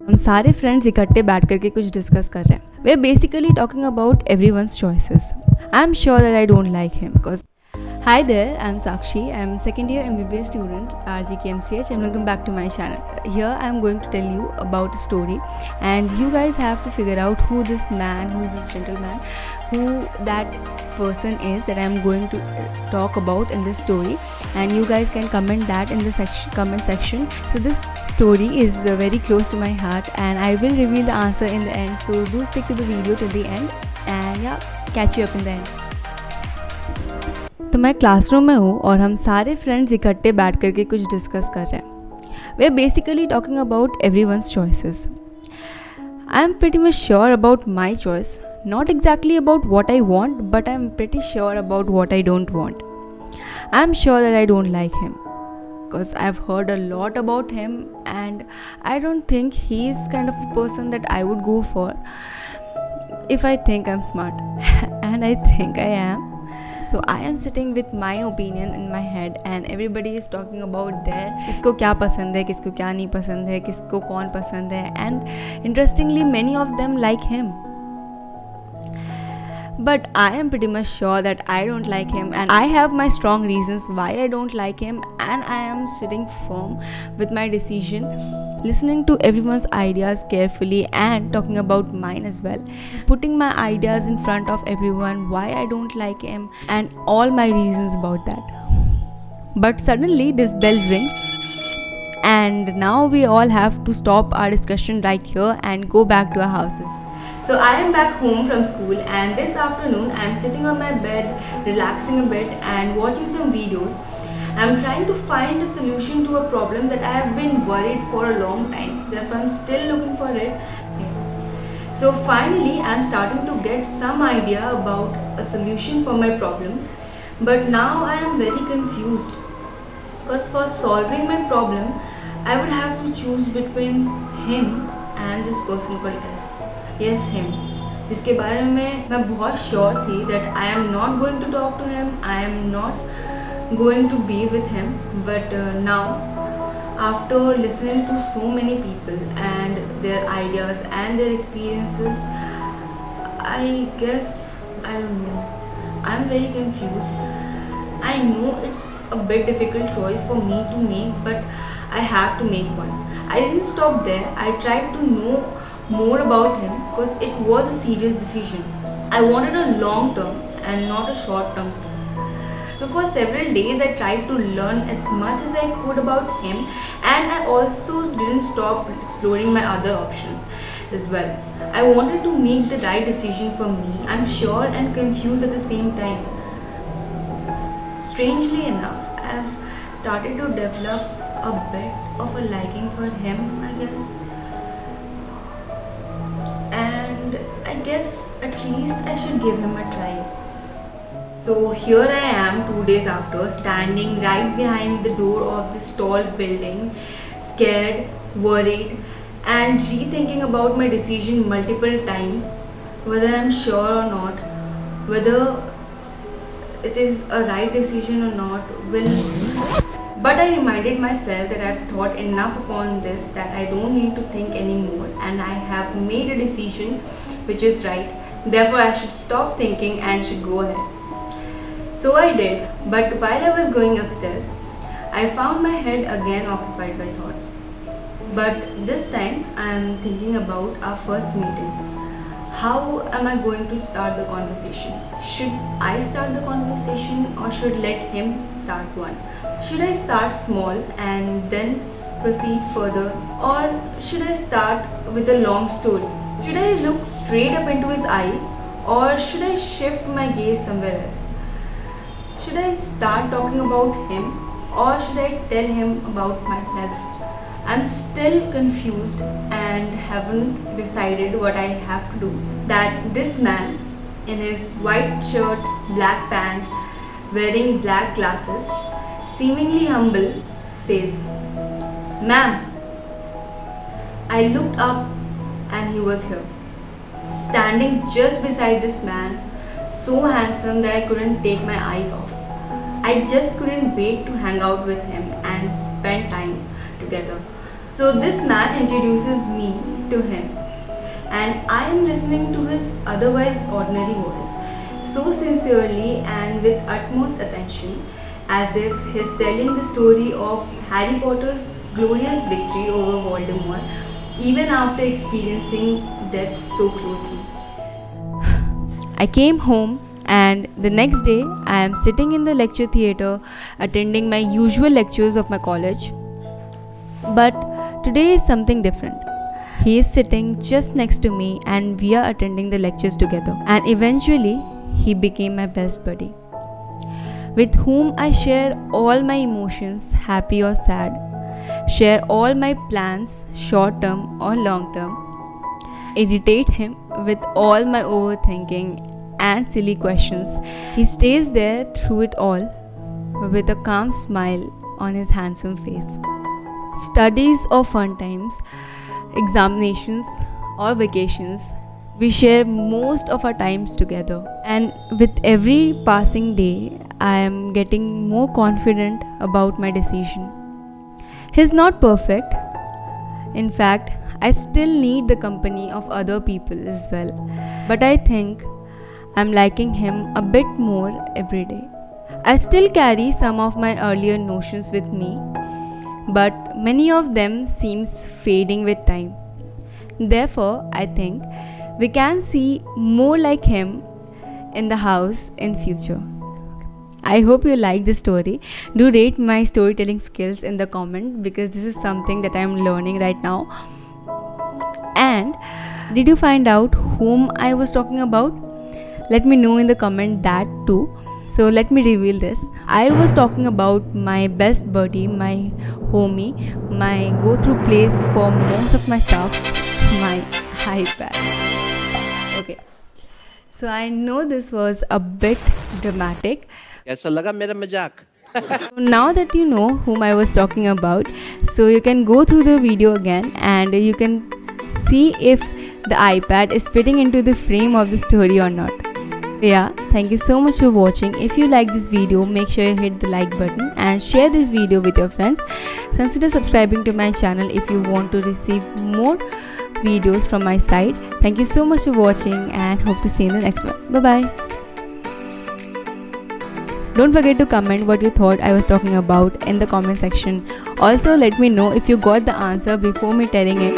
हम सारे फ्रेंड्स इकट्ठे बैठ करके कुछ डिस्कस कर रहे हैं. We are basically talking about everyone's choices. I am sure that I don't like him because. Hi there, I'm Sakshi. I'm second year MBBS student, RGKMCH, and welcome back to my channel. Here I'm going to tell you about a story, and you guys have to figure out who's this gentleman, who that person is that I'm going to talk about in this story, and you guys can comment that in the comment section. So this story is very close to my heart, and I will reveal the answer in the end. So do stick to the video till the end, and yeah, catch you up in the end. तो मैं classroom में हूँ और हम सारे friends इकट्ठे बैठ करके कुछ डिस्कस कर रहे हैं. We are basically talking about everyone's choices. I am pretty much sure about my choice. Not exactly about what I want, but I am pretty sure about what I don't want. I am sure that I don't like him because I've heard a lot about him, and I don't think he's kind of a person that I would go for if I think I'm smart. And I think I am. So I am sitting with my opinion in my head, and everybody is talking about their किसको क्या पसंद है, किसको क्या नहीं पसंद है, किसको कौन पसंद है, and interestingly many of them like him. But I am pretty much sure that I don't like him, and I have my strong reasons why I don't like him, and I am sitting firm with my decision, listening to everyone's ideas carefully and talking about mine as well, putting my ideas in front of everyone why I don't like him and all my reasons about that. But suddenly this bell rings, and now we all have to stop our discussion right here and go back to our houses. So I am back home from school, and this afternoon I am sitting on my bed, relaxing a bit and watching some videos. I am trying to find a solution to a problem that I have been worried for a long time. Therefore I am still looking for it. So finally I am starting to get some idea about a solution for my problem. But now I am very confused, because for solving my problem I would have to choose between him and this person called S. Yes, him. जिसके बारे में मैं बहुत sure थी that I am not going to talk to him, I am not going to be with him. But now, after listening to so many people and their ideas and their experiences, I guess, I don't know, I am very confused. I know it's a bit difficult choice for me to make, but I have to make one. I didn't stop there. I tried to know more about him because it was a serious decision. I wanted a long term and not a short term stuff. So for several days I tried to learn as much as I could about him, and I also didn't stop exploring my other options as well. I wanted to make the right decision for me. I'm sure and confused at the same time. Strangely enough, I've started to develop a bit of a liking for him, I guess. And I guess at least I should give him a try. So here I am 2 days after, standing right behind the door of this tall building, scared, worried, and rethinking about my decision multiple times, whether I'm sure or not, whether it is a right decision or not. But I reminded myself that I've thought enough upon this, that I don't need to think anymore, and I have made a decision which is right. Therefore I should stop thinking and should go ahead. So I did, but while I was going upstairs, I found my head again occupied by thoughts. But this time I am thinking about our first meeting. How am I going to start the conversation? Should I start the conversation, or should let him start one? Should I start small and then proceed further, or should I start with a long story? Should I look straight up into his eyes, or should I shift my gaze somewhere else? Should I start talking about him, or should I tell him about myself? I'm still confused and haven't decided what I have to do. That this man in his white shirt, black pant, wearing black glasses, seemingly humble, says, "Ma'am." I looked up and he was here, standing just beside this man, so handsome that I couldn't take my eyes off. I just couldn't wait to hang out with him and spend time together. So this man introduces me to him, and I am listening to his otherwise ordinary voice so sincerely and with utmost attention, as if he's telling the story of Harry Potter's glorious victory over Voldemort, even after experiencing death so closely. I came home, and the next day I am sitting in the lecture theatre attending my usual lectures of my college. But today is something different. He is sitting just next to me and we are attending the lectures together. And eventually, he became my best buddy, with whom I share all my emotions, happy or sad, share all my plans, short term or long term, irritate him with all my overthinking and silly questions. He stays there through it all with a calm smile on his handsome face. Studies or fun times, examinations or vacations, we share most of our times together. And with every passing day, I am getting more confident about my decision. He's not perfect. In fact, I still need the company of other people as well. But I think I'm liking him a bit more every day. I still carry some of my earlier notions with me, but many of them seems fading with time. Therefore, I think we can see more like him in the house in future. I hope you like this story. Do rate my storytelling skills in the comment, because this is something that I am learning right now. And did you find out whom I was talking about? Let me know in the comment that too. So let me reveal this. I was talking about my best buddy, my homie, my go-through place for most of my stuff, my iPad. Okay. So I know this was a bit dramatic. ऐसा लगा मेरा मजाक. So now that you know whom I was talking about, so you can go through the video again and you can see if the iPad is fitting into the frame of the story or not. Yeah, thank you so much for watching. If you like this video, make sure you hit the like button and share this video with your friends. Consider subscribing to my channel if you want to receive more videos from my side. Thank you so much for watching and hope to see you in the next one. Bye bye. Don't forget to comment what you thought I was talking about in the comment section. Also, let me know if you got the answer before me telling it,